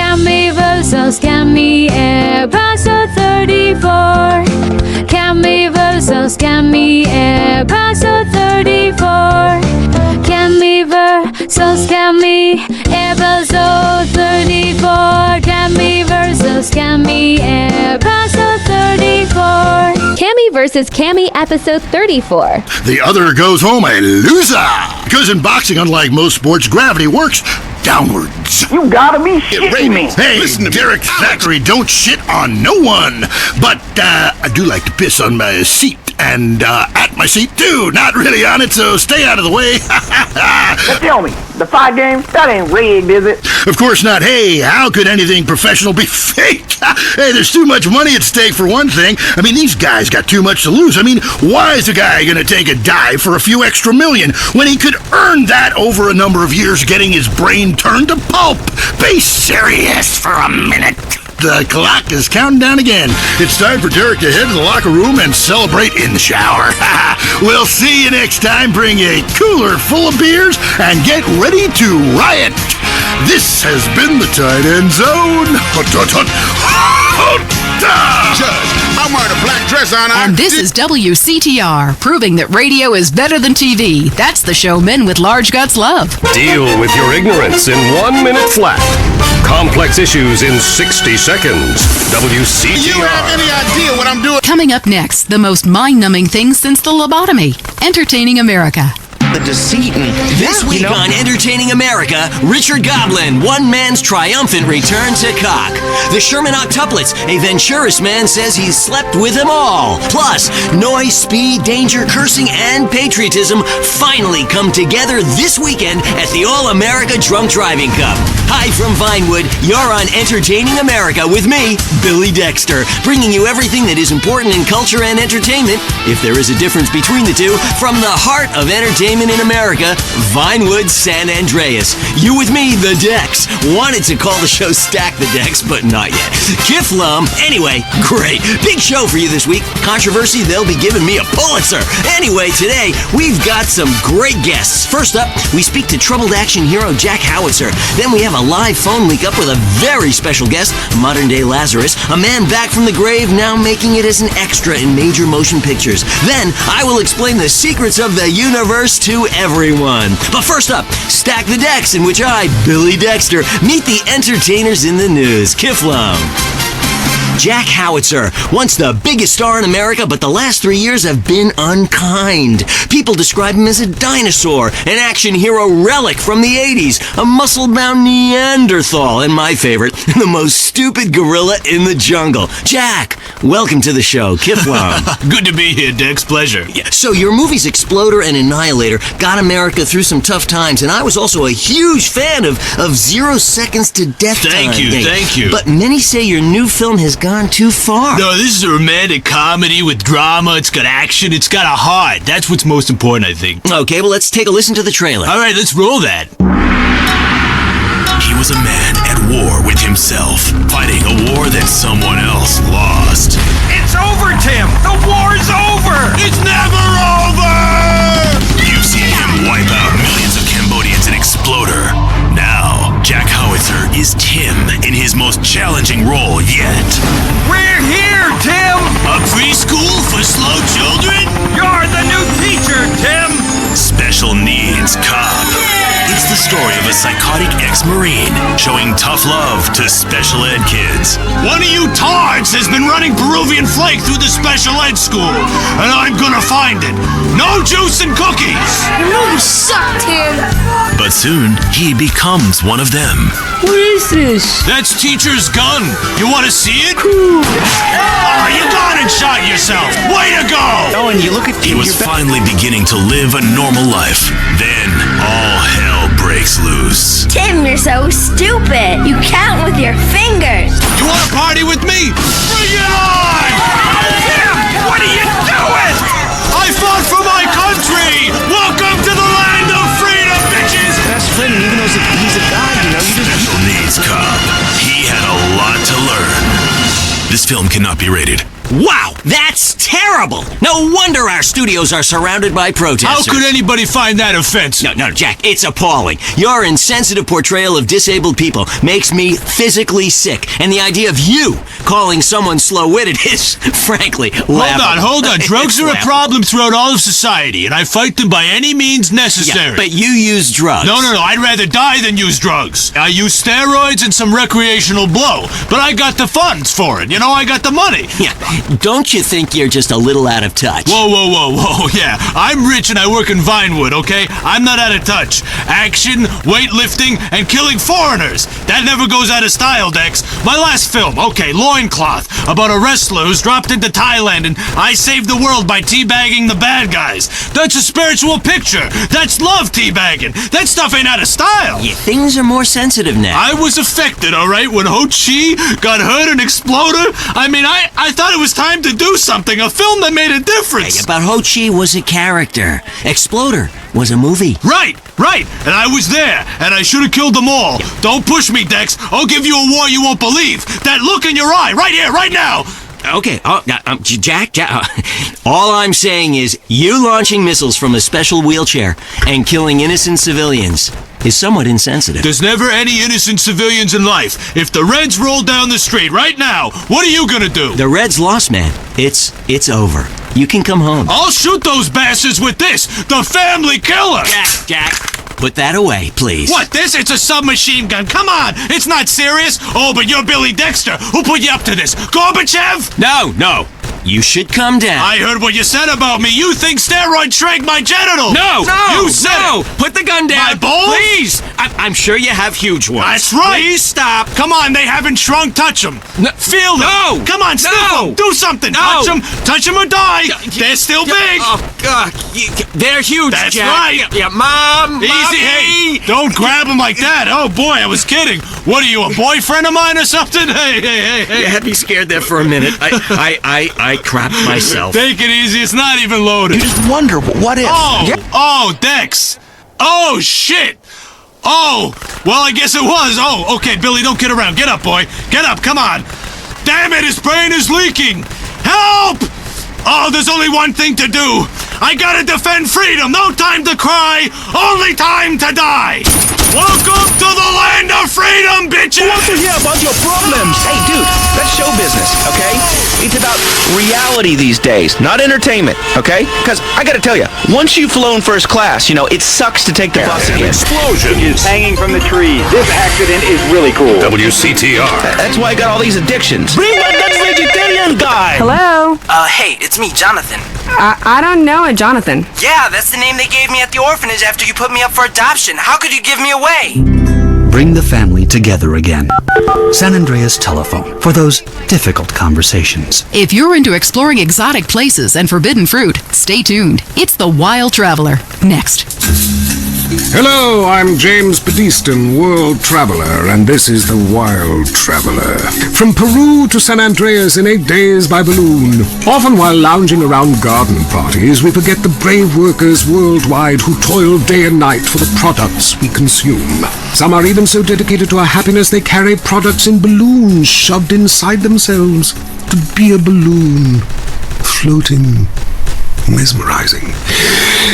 Cammy versus Cammy, Paso 34. Cammy versus Cammy, Paso 34. Cammy versus Cammy, episode 34. Cammy versus Cammy, episode 34. Cammy versus Cammy, episode 34. The other goes home a loser. Because in boxing, unlike most sports, gravity works downwards. You gotta be shitting me. Hey, Derek Thackeray, don't shit on no one. But I do like to piss on my seat. And at my seat, too. Not really on it, so stay out of the way. Now tell me, the fight game, that ain't rigged, is it? Of course not. Hey, how could anything professional be fake? Hey, there's too much money at stake for one thing. I mean, these guys got too much to lose. I mean, why is a guy gonna take a dive for a few extra million when he could earn that over a number of years getting his brain turned to pulp? Be serious for a minute. The clock is counting down again. It's time for Derek to head to the locker room and celebrate in the shower. We'll see you next time. Bring a cooler full of beers and get ready to riot. This has been the Tight End Zone. Judge, I'm wearing a black dress on. And this is WCTR, proving that radio is better than TV. That's the show men with large guts love. Deal with your ignorance in 1 minute flat. Complex issues in 60 seconds. WCTR. You have any idea what I'm doing? Coming up next, the most mind-numbing thing since the lobotomy. Entertaining America. The deceit and this week on Entertaining America, Richard Goblin, one man's triumphant return to cock. The Sherman Octuplets, a Venturis man says he's slept with them all. Plus, noise, speed, danger, cursing, and patriotism finally come together this weekend at the All-America Drunk Driving Cup. Hi from Vinewood, you're on Entertaining America with me, Billy Dexter, bringing you everything that is important in culture and entertainment, if there is a difference between the two, from the heart of entertainment in America, Vinewood, San Andreas. You with me, the Dex. Wanted to call the show Stack the Dex, but not yet. Kiflum. Anyway, great. Big show for you this week. Controversy, they'll be giving me a Pulitzer. Anyway, today, we've got some great guests. First up, we speak to troubled action hero Jack Howitzer. Then we have a live phone link up with a very special guest, modern-day Lazarus, a man back from the grave, now making it as an extra in major motion pictures. Then, I will explain the secrets of the universe to everyone. But first up, Stack the Decks, in which I, Billy Dexter, meet the entertainers in the news. Kiflum. Jack Howitzer, once the biggest star in America, but the last 3 years have been unkind. People describe him as a dinosaur, an action hero relic from the 80s, a muscle-bound Neanderthal, and my favorite, the most stupid gorilla in the jungle. Jack, welcome to the show. Kiflum. Good to be here, Dex. Pleasure. Yeah. So your movies Exploder and Annihilator got America through some tough times, and I was also a huge fan of 0 Seconds to Death Time. Thank you. But many say your new film has gone too far. No, this is a romantic comedy with drama. It's got action. It's got a heart. That's what's most important, I think. Okay, well, let's take a listen to the trailer. All right, let's roll that. He was a man at war with himself, fighting a war that someone else lost. It's over, Tim! The war's over! It's never over! You've seen him wipe out millions of Cambodians in Exploder. Now, Jack Howitzer is Tim in his most challenging role yet. We're here, Tim! A preschool for slow children? You're the new teacher, Tim! Special needs cop. It's the story of a psychotic ex-Marine showing tough love to special ed kids. One of you tards has been running Peruvian flake through the special ed school, and I'm gonna find it. No juice and cookies! You know you suck, Tim! But soon, he becomes one of them. What is this? That's teacher's gun. You wanna see it? Oh, you got it, shot yourself. Way to go! Oh, and you look at He was finally beginning to live a normal life. Then, all hell breaks loose. Tim, you're so stupid. You count with your fingers. You wanna party with me? Bring it on! Tim! What are you doing? I fought for my country! Welcome to the land of freedom, bitches! best friend, and even though he's a guy, you know, you just... Special needs cop. He had a lot to learn. This film cannot be rated. Wow, that's terrible! No wonder our studios are surrounded by protesters. How could anybody find that offensive? No, Jack, it's appalling. Your insensitive portrayal of disabled people makes me physically sick, and the idea of you calling someone slow-witted is, frankly, laughable. Hold on. Drugs are a problem throughout all of society, and I fight them by any means necessary. Yeah, but you use drugs. No, I'd rather die than use drugs. I use steroids and some recreational blow, but I got the funds for it. I got the money. Yeah, don't you think you're just a little out of touch? Whoa, yeah. I'm rich and I work in Vinewood, okay? I'm not out of touch. Action, weightlifting, and killing foreigners. That never goes out of style, Dex. My last film, okay, Loincloth, about a wrestler who's dropped into Thailand and I saved the world by teabagging the bad guys. That's a spiritual picture. That's love teabagging. That stuff ain't out of style. Yeah, things are more sensitive now. I was affected, all right, when Ho Chi got hurt and exploded. I mean, I thought it was time to do something, a film that made a difference. Hey, but Ho Chi was a character. Exploder was a movie. Right. And I was there, and I should have killed them all. Don't push me, Dex. I'll give you a war you won't believe. That look in your eye, right here, right now. Okay, Jack, all I'm saying is you launching missiles from a special wheelchair and killing innocent civilians is somewhat insensitive. There's never any innocent civilians in life. If the Reds roll down the street right now, what are you gonna do? The Reds lost, man. It's over. You can come home. I'll shoot those bastards with this, the family killer! Jack, put that away, please. What, this? It's a submachine gun. Come on, it's not serious. Oh, but you're Billy Dexter. Who put you up to this? Gorbachev? No. You should come down. I heard what you said about me. You think steroids shrank my genitals. No! You said it. Put the gun down. My balls? Please! I'm sure you have huge ones. That's right. Please stop. Come on, they haven't shrunk. Touch them. No. Feel them. No. Come on, sniff them. Do something. No. Touch them or die. They're still big. Oh, God. They're huge, That's Jack. right. Yeah, Mom. Easy, Mommy. hey. Don't grab them like that. Oh, boy, I was kidding. What are you, a boyfriend of mine or something? Hey. You had me scared there for a minute. I crapped myself. Take it easy. It's not even loaded. You just wonder, what if? Oh, Dex. Oh, shit. Oh, well, I guess it was. Oh, okay, Billy, don't kid around. Get up, boy. Get up, come on. Damn it, his brain is leaking. Help! Oh, there's only one thing to do. I gotta defend freedom. No time to cry. Only time to die. Welcome to the land of freedom, bitches! Who wants to hear about your problems? Hey, dude, that's show business, okay? It's about reality these days, not entertainment, okay? Because I gotta tell you, once you've flown first class, it sucks to take the bus again. Explosions. Is hanging from the trees. This accident is really cool. WCTR. That's why I got all these addictions. Bring back that vegetarian guy! Hello? Hey, it's me, Jonathan. I don't know a Jonathan. Yeah, that's the name they gave me at the orphanage after you put me up for adoption. How could you give me away? Bring the family together again. San Andreas Telephone for those difficult conversations. If you're into exploring exotic places and forbidden fruit, stay tuned. It's The Wild Traveler. Next. Hello, I'm James Pediston, World Traveler, and this is The Wild Traveler. From Peru to San Andreas in 8 days by balloon. Often while lounging around garden parties, we forget the brave workers worldwide who toil day and night for the products we consume. Some are even so dedicated to our happiness they carry products in balloons shoved inside themselves to be a balloon, floating. Mesmerizing.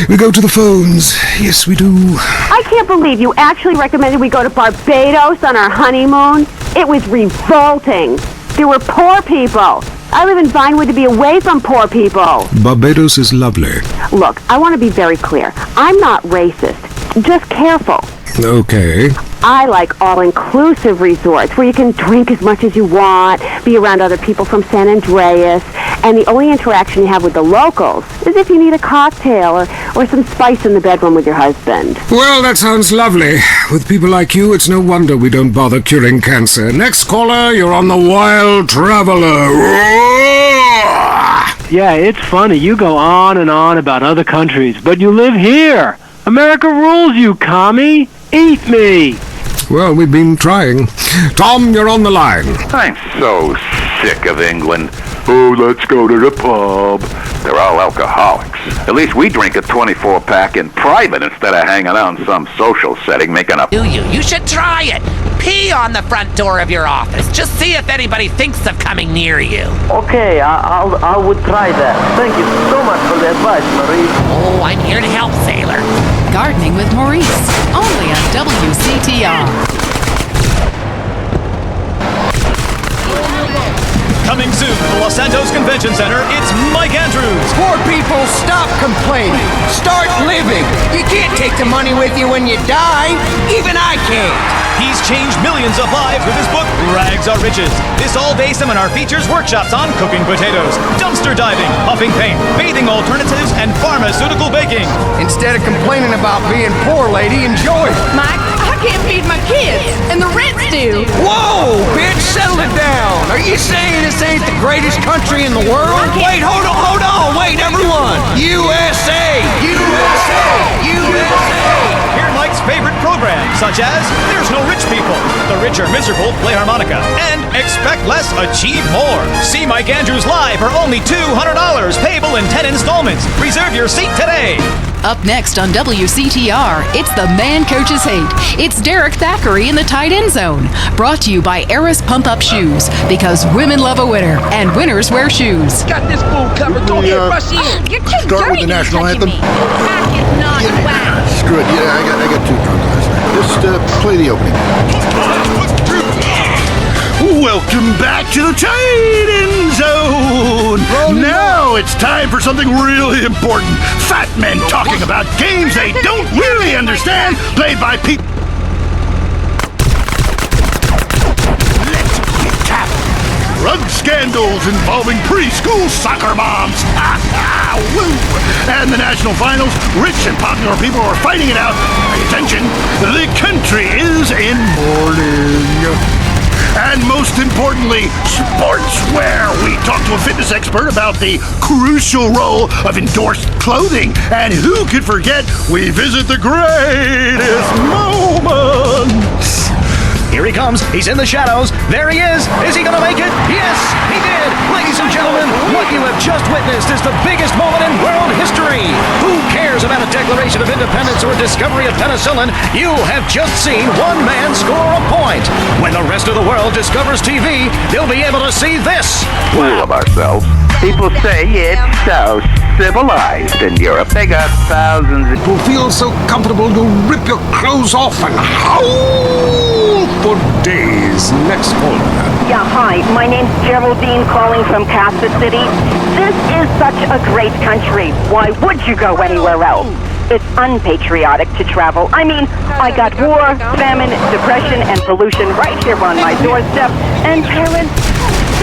We go to the phones. Yes, we do. I can't believe you actually recommended we go to Barbados on our honeymoon. It was revolting. There were poor people. I live in Vinewood to be away from poor people. Barbados is lovely. Look, I want to be very clear. I'm not racist. Just careful. Okay. I like all-inclusive resorts where you can drink as much as you want, be around other people from San Andreas, and the only interaction you have with the locals is if you need a cocktail or some spice in the bedroom with your husband. Well, that sounds lovely. With people like you, it's no wonder we don't bother curing cancer. Next caller, you're on The Wild Traveler. Yeah, it's funny. You go on and on about other countries, but you live here. America rules, you commie. Eat me. Well, we've been trying. Tom, you're on the line. I'm so sick of England. Oh, let's go to the pub. They're all alcoholics. At least we drink a 24-pack in private instead of hanging out in some social setting making up. You should try it. Pee on the front door of your office. Just see if anybody thinks of coming near you. Okay, I would try that. Thank you so much for the advice, Maurice. Oh, I'm here to help, sailor. Gardening with Maurice, only on WCTR. Coming soon to the Los Santos Convention Center, it's Mike Andrews. Poor people, stop complaining. Start living. You can't take the money with you when you die. Even I can't. He's changed millions of lives with his book, Rags Are Riches. This all-day seminar features workshops on cooking potatoes, dumpster diving, puffing paint, bathing alternatives, and pharmaceutical baking. Instead of complaining about being poor, lady, enjoy it. Mike, I can't feed my kids, and the rent's due. Whoa, bitch, settle it down. Are you saying this ain't the greatest country in the world? Wait, hold on, wait, everyone. USA, USA, USA. Hear Mike's favorite programs, such as There's No Rich People, The Rich Are Miserable, Play Harmonica, and Expect Less, Achieve More. See Mike Andrews live for only $200, payable in 10 installments. Reserve your seat today. Up next on WCTR, it's The Man Coaches Hate. It's Derek Thackeray in the tight end zone. Brought to you by Eris Pump Up Shoes, because women love a winner, and winners wear shoes. Got this fool covered. Go ahead, rush in. You're too Start with the national anthem. Screw it. Yeah, I got too drunk last night. Just play the opening. Welcome back to the tight end zone. Now it's time for something really important. Fat men talking about games they don't really understand, played by people. Let's recap. Drug scandals involving preschool soccer moms. Woo! And the national finals, rich and popular people are fighting it out. Pay attention. The country is in mourning. And most importantly, sportswear. We talked to a fitness expert about the crucial role of endorsed clothing. And who could forget, we visit the greatest moments. Here he comes. He's in the shadows. There he is. Is he going to make it? Yes, he did. Ladies and gentlemen, what you have just witnessed is the biggest moment in world history. Who cares about a Declaration of Independence or discovery of penicillin? You have just seen one man score a point. When the rest of the world discovers TV, they'll be able to see this. Fool of ourselves. People say it's so civilized in Europe. They got thousands of... People feel so comfortable you rip your clothes off and howl for days. Next caller. Yeah, hi. My name's Geraldine, calling from Casa City. This is such a great country. Why would you go anywhere else? It's unpatriotic to travel. I mean, I got war, famine, depression, and pollution right here on my doorstep. And parents,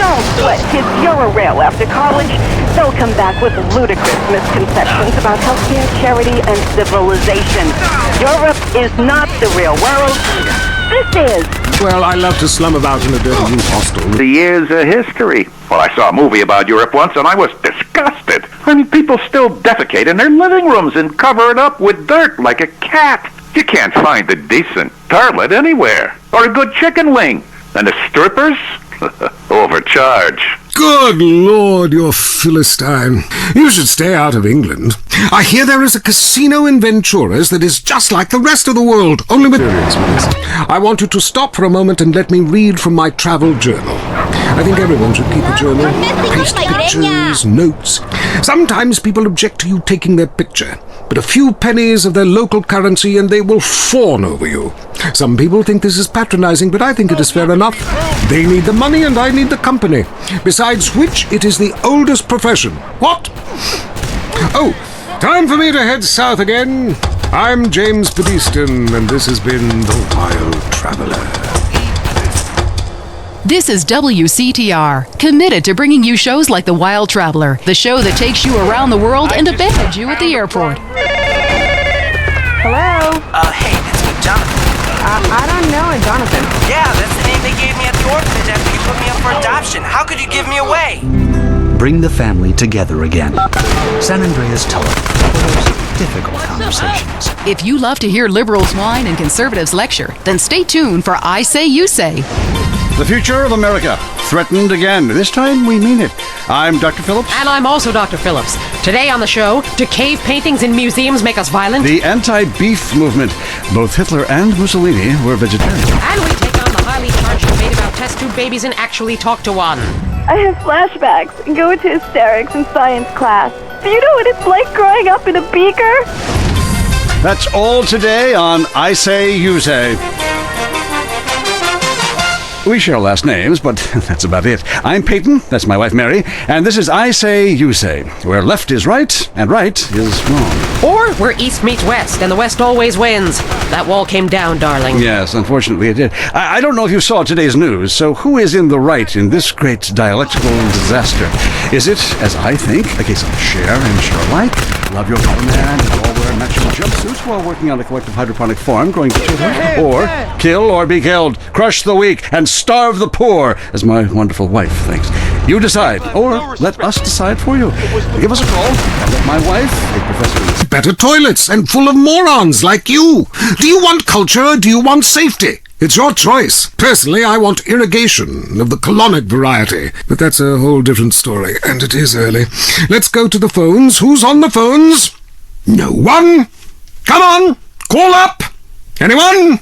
don't let kids Euro-rail after college. They'll come back with ludicrous misconceptions about healthcare, charity, and civilization. Europe is not the real world. This is. Well, I love to slum about in a dirty youth hostel. The years of history. Well, I saw a movie about Europe once, and I was disgusted. I mean, people still defecate in their living rooms and cover it up with dirt like a cat. You can't find a decent toilet anywhere. Or a good chicken wing. And the strippers? Overcharge. Good Lord, you're Philistine. You should stay out of England. I hear there is a casino in Ventura's that is just like the rest of the world, only with... I want you to stop for a moment and let me read from my travel journal. I think everyone should keep a journal. Paste pictures, notes. Sometimes people object to you taking their picture, but a few pennies of their local currency and they will fawn over you. Some people think this is patronizing, but I think it is fair enough. They need the money and I need the company. Besides which, it is the oldest profession. What? Oh, time for me to head south again. I'm James Padiston, and this has been The Wild Traveler. This is WCTR, committed to bringing you shows like The Wild Traveler, the show that takes you around the world and abandons you at the airport. Hello? Hey, it's me, Jonathan. I don't know a Jonathan. Yeah, that's the name they gave me at the orphanage after you put me up for adoption. How could you give me away? Bring the family together again. San Andreas telephone for those difficult conversations. If you love to hear liberals whine and conservatives lecture, then stay tuned for I Say You Say. The future of America, threatened again. This time, we mean it. I'm Dr. Phillips. And I'm also Dr. Phillips. Today on the show, do cave paintings in museums make us violent? The anti-beef movement. Both Hitler and Mussolini were vegetarians. And we take on the highly charged debate about test tube babies and actually talk to one. I have flashbacks and go into hysterics in science class. Do you know what it's like growing up in a beaker? That's all today on I Say, You Say. We share last names, but that's about it. I'm Peyton, that's my wife Mary, and this is I Say, You Say, where left is right and right is wrong. Or where East meets West, and the West always wins. That wall came down, darling. Yes, unfortunately it did. I don't know if you saw today's news, so who is in the right in this great dialectical disaster? Is it, as I think, a case of share and share alike? Love your fellow man and all wear matching jumpsuits while working on a collective hydroponic farm growing potatoes? Or kill or be killed, crush the weak, and starve the poor, as my wonderful wife thinks. You decide, or let us decide for you. Give us a call, and let my wife, a professor... Better toilets and full of morons like you. Do you want culture or do you want safety? It's your choice. Personally, I want irrigation of the colonic variety. But that's a whole different story, and it is early. Let's go to the phones. Who's on the phones? No one? Come on! Call up! Anyone?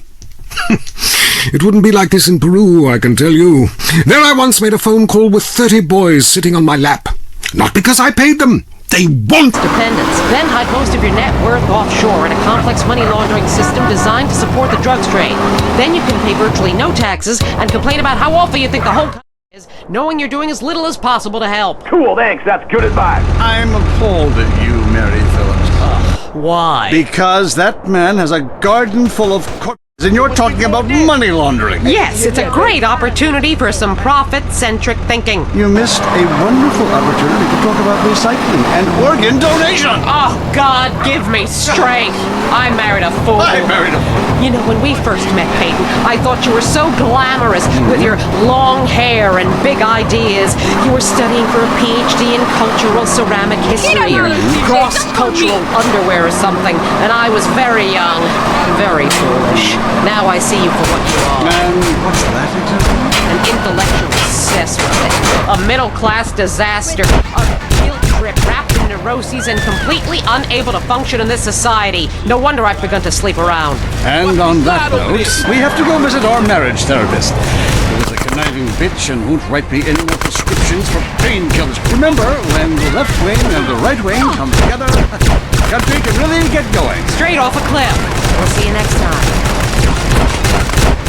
It wouldn't be like this in Peru, I can tell you. There I once made a phone call with 30 boys sitting on my lap. Not because I paid them. They want dependence. Then hide most of your net worth offshore in a complex money laundering system designed to support the drugs trade. Then you can pay virtually no taxes and complain about how awful you think the whole country is, knowing you're doing as little as possible to help. Cool, thanks. That's good advice. I'm appalled at you, Mary Phillips. Why? Because that man has a garden full of and you're talking about money laundering. Yes, it's a great opportunity for some profit-centric thinking. You missed a wonderful opportunity to talk about recycling and organ donation. Oh, God, give me strength. I married a fool. I married a fool. You know, when we first met, Peyton, I thought you were so glamorous with your long hair and big ideas. You were studying for a PhD in cultural ceramic history or cross-cultural underwear or something, and I was very young, very foolish. Now I see you for what you are. And what's that exactly? An intellectual cess with it. A middle-class disaster. A guilt trip wrapped in neuroses and completely unable to function in this society. No wonder I've begun to sleep around. And on that note, we have to go visit our marriage therapist. He was a conniving bitch and won't write me any more prescriptions for painkillers. Remember, when the left wing and the right wing come together, the country can really get going. Straight off a cliff. We'll see you next time.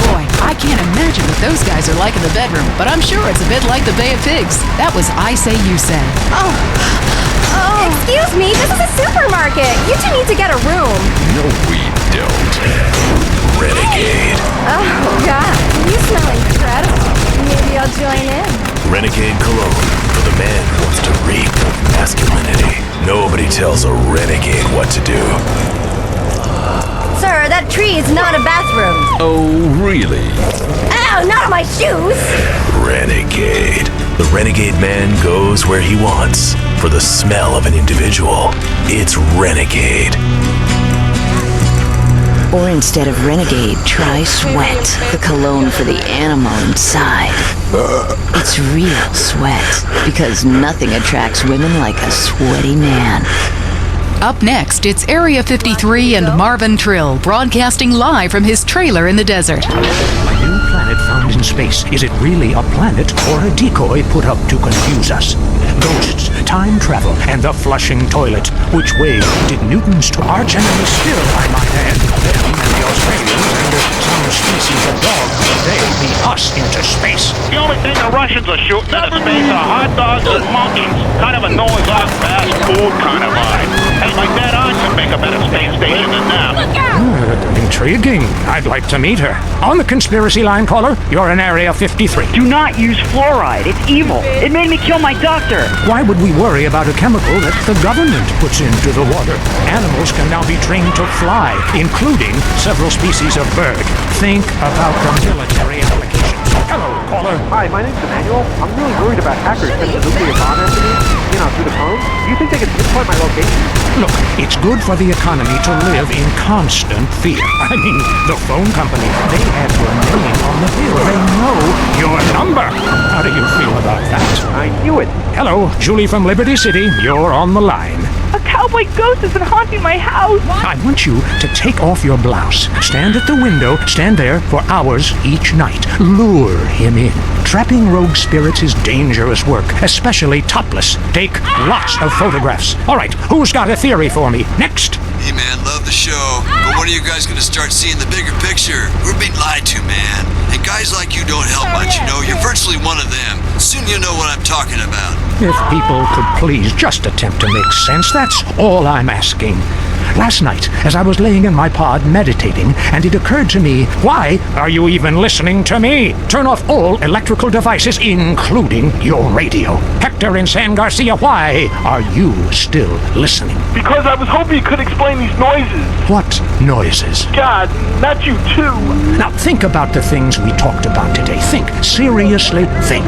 Boy, I can't imagine what those guys are like in the bedroom, but I'm sure it's a bit like the Bay of Pigs. That was I Say, You Say. Oh, excuse me, this is a supermarket. You two need to get a room. No, we don't. Renegade. Oh, God, you smell incredible. Maybe I'll join in. Renegade cologne for the man who wants to reek of masculinity. Nobody tells a renegade what to do. Sir, that tree is not a bathroom. Oh, really? Ow, not on my shoes! Renegade. The renegade man goes where he wants. For the smell of an individual, it's renegade. Or instead of renegade, try sweat. The cologne for the animal inside. It's real sweat, because nothing attracts women like a sweaty man. Up next, it's Area 53 and Marvin Trill broadcasting live from his trailer in the desert. A new planet found in space. Is it really a planet or a decoy put up to confuse us? Ghosts, time travel, and the flushing toilet. Which way did Newton's arch enemy still, I might add, them and the Australians and some species of dog? They beat us into space. The only thing the Russians are shooting into space are hot dogs and monkeys. Kind of a noise off fast food kind of vibe. Hey, like that aunt could make a better space station than them. Intriguing. I'd like to meet her. On the conspiracy line, caller, you're in Area 53. Do not use fluoride. It's evil. It made me kill my doctor. Why would we worry about a chemical that the government puts into the water? Animals can now be trained to fly, including several species of bird. Think about the military applications. Hello, caller. Hi, my name's Emmanuel. I'm really worried about hackers sending a nuclear bomb after me, through the phone. Do you think they could pinpoint my location? Look, it's good for the economy to live in constant fear. I mean, the phone company, they have your name on the bill. They know you're Hello, Julie from Liberty City. You're on the line. A cowboy ghost has been haunting my house. I want you to take off your blouse. Stand at the window. Stand there for hours each night. Lure him in. Trapping rogue spirits is dangerous work, especially topless. Take lots of photographs. All right, who's got a theory for me? Next. Hey man, love the show, but when are you guys gonna start seeing the bigger picture? We're being lied to, man. And guys like you don't help much, you know. You're virtually one of them. Soon you'll know what I'm talking about. If people could please just attempt to make sense, that's all I'm asking. Last night, as I was laying in my pod meditating, and it occurred to me, why are you even listening to me? Turn off all electrical devices, including your radio. Hector and San Garcia, why are you still listening? Because I was hoping you could explain these noises. What noises? God, not you too. Now think about the things we talked about today. Think. Seriously, think.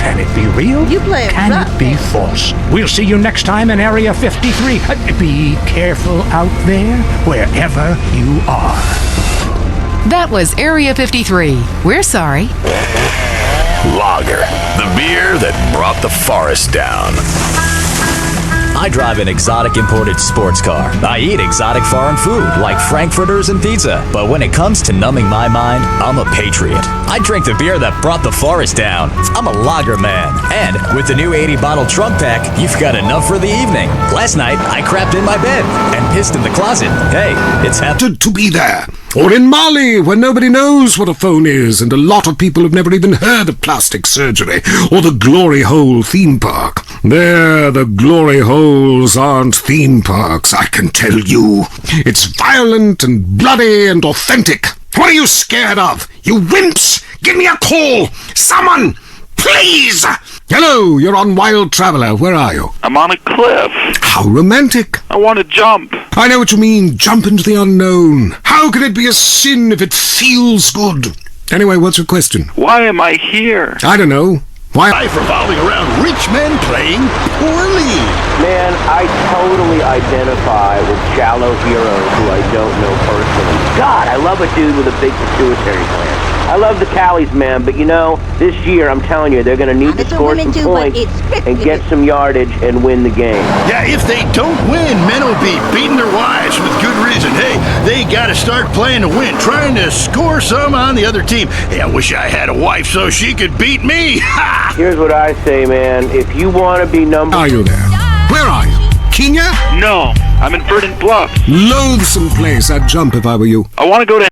Can it be real? Can it be false? We'll see you next time in Area 53. Be careful out there, wherever you are. That was Area 53. We're sorry. Lager, the beer that brought the forest down. I drive an exotic imported sports car. I eat exotic foreign food, like frankfurters and pizza. But when it comes to numbing my mind, I'm a patriot. I drink the beer that brought the forest down. I'm a lager man. And with the new 80-bottle trunk pack, you've got enough for the evening. Last night, I crapped in my bed and pissed in the closet. Hey, it's happened. To be there. Or in Mali, where nobody knows what a phone is, and a lot of people have never even heard of plastic surgery, or the Glory Hole theme park. There, the Glory Holes aren't theme parks, I can tell you. It's violent and bloody and authentic. What are you scared of? You wimps! Give me a call! Someone! Please! Hello, you're on Wild Traveler. Where are you? I'm on a cliff. How romantic. I want to jump. I know what you mean. Jump into the unknown. How can it be a sin if it feels good? Anyway, what's your question? Why am I here? I don't know. Why? Life revolving around rich men playing poorly. Man, I totally identify with shallow heroes who I don't know personally. God, I love a dude with a big pituitary gland. I love the Callies, man, but you know, this year, I'm telling you, they're going to need to score some points and get some yardage and win the game. Yeah, if they don't win, men will be beating their wives with good reason. Hey, they got to start playing to win, trying to score some on the other team. Hey, I wish I had a wife so she could beat me. Ha! Here's what I say, man. If you want to be number... Are you there? Where are you? Kenya? No, I'm in Verdant Bluff. Loathsome place. I'd jump if I were you. I want to go to